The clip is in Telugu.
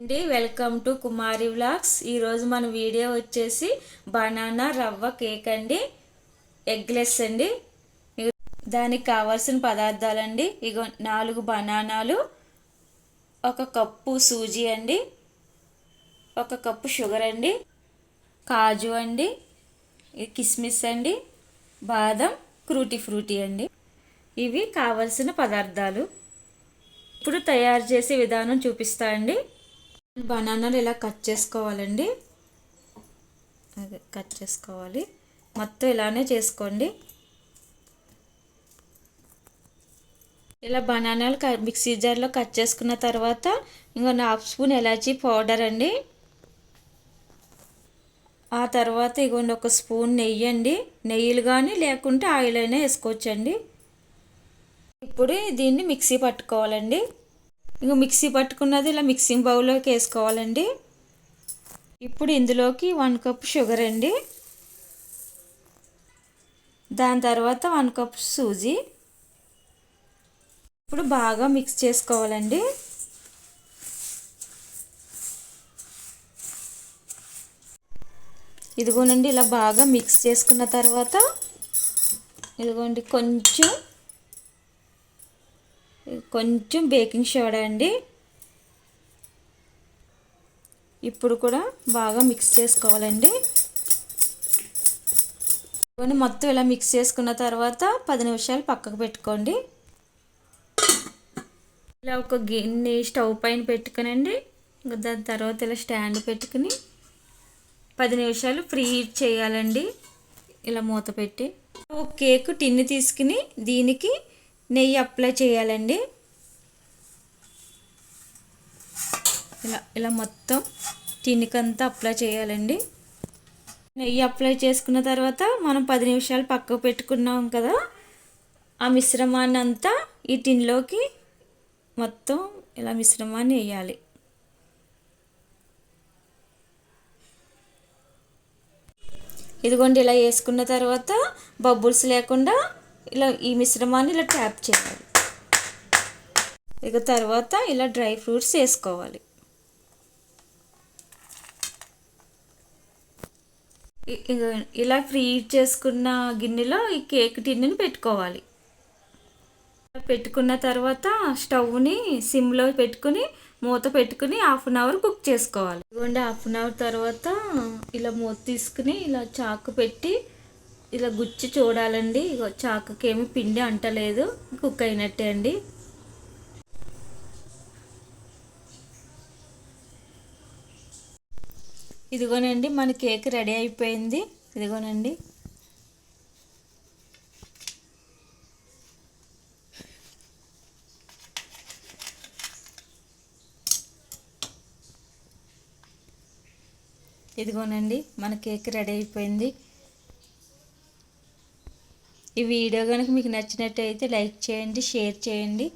అండి వెల్కమ్ టు కుమారి వ్లాగ్స్. ఈరోజు మన వీడియో వచ్చేసి బనానా రవ్వ కేక్ అండి, ఎగ్లెస్ అండి. దానికి కావాల్సిన పదార్థాలండి, ఇగో 4 బనానాలు, 1 కప్పు సూజీ అండి, 1 కప్పు షుగర్ అండి, కాజు అండి, కిస్మిస్ అండి, బాదం, ఫ్రూటీ అండి. ఇవి కావలసిన పదార్థాలు. ఇప్పుడు తయారు చేసే విధానం చూపిస్తా అండి. బనానాలు ఇలా కట్ చేసుకోవాలండి, అదే కట్ చేసుకోవాలి. మొత్తం ఇలానే చేసుకోండి. ఇలా బనానాలు మిక్సీ జార్లో కట్ చేసుకున్న తర్వాత ఇంకో 1/2 స్పూన్ ఎలాచీ పౌడర్ అండి. ఆ తర్వాత ఇగోండి 1 స్పూన్ నెయ్యి అండి. నెయ్యిలు కానీ లేకుంటే ఆయిల్ అయినా వేసుకోవచ్చండి. ఇప్పుడు దీన్ని మిక్సీ పట్టుకోవాలండి. ఇంక మిక్సీ పట్టుకున్నది ఇలా మిక్సింగ్ బౌల్లోకి వేసుకోవాలండి. ఇప్పుడు ఇందులోకి 1 కప్ షుగర్ అండి, దాని తర్వాత 1 కప్ సూజీ. ఇప్పుడు బాగా మిక్స్ చేసుకోవాలండి. ఇదిగోనండి ఇలా బాగా మిక్స్ చేసుకున్న తర్వాత ఇదిగోండి కొంచెం బేకింగ్ సోడా అండి. ఇప్పుడు కూడా బాగా మిక్స్ చేసుకోవాలండి. మొత్తం ఇలా మిక్స్ చేసుకున్న తర్వాత 10 నిమిషాలు పక్కకు పెట్టుకోండి. ఇలా ఒక గిన్నె స్టవ్ పైన పెట్టుకునండి, దాని తర్వాత ఇలా స్టాండ్ పెట్టుకుని 10 నిమిషాలు ఫ్రీ హీట్ చేయాలండి. ఇలా మూత పెట్టి ఒక కేక్ టిన్ తీసుకుని దీనికి నెయ్యి అప్లై చేయాలండి. ఇలా మొత్తం టిన్నికంతా అప్లై చేయాలండి. నెయ్యి అప్లై చేసుకున్న తర్వాత మనం 10 నిమిషాలు పక్కకు పెట్టుకున్నాం కదా, ఆ మిశ్రమాన్ని అంతా ఈ టిన్లోకి మొత్తం ఇలా మిశ్రమాన్ని వేయాలి. ఇదిగోండి ఇలా వేసుకున్న తర్వాత బబుల్స్ లేకుండా ఇలా ఈ మిశ్రమాన్ని ఇలా ట్యాప్ చేయాలి. ఇక తర్వాత ఇలా డ్రై ఫ్రూట్స్ వేసుకోవాలి. ఇలా ఫ్రీ చేసుకున్న గిన్నెలో ఈ కేక్ టిన్నుని పెట్టుకోవాలి. పెట్టుకున్న తర్వాత స్టవ్ని సిమ్లో పెట్టుకుని మూత పెట్టుకుని 1/2 అవర్ కుక్ చేసుకోవాలి. ఇదిగోండి 1/2 అవర్ తర్వాత ఇలా మూత తీసుకుని ఇలా చాకు పెట్టి ఇలా గుచ్చి చూడాలండి. చాకుకి ఏమి పిండి అంటలేదు, కుక్ అయినట్టే అండి. ఇదిగోనండి మన కేక్ రెడీ అయిపోయింది. ఇదిగోనండి మన కేక్ రెడీ అయిపోయింది. ఈ వీడియో కనుక మీకు నచ్చినట్టయితే లైక్ చేయండి, షేర్ చేయండి.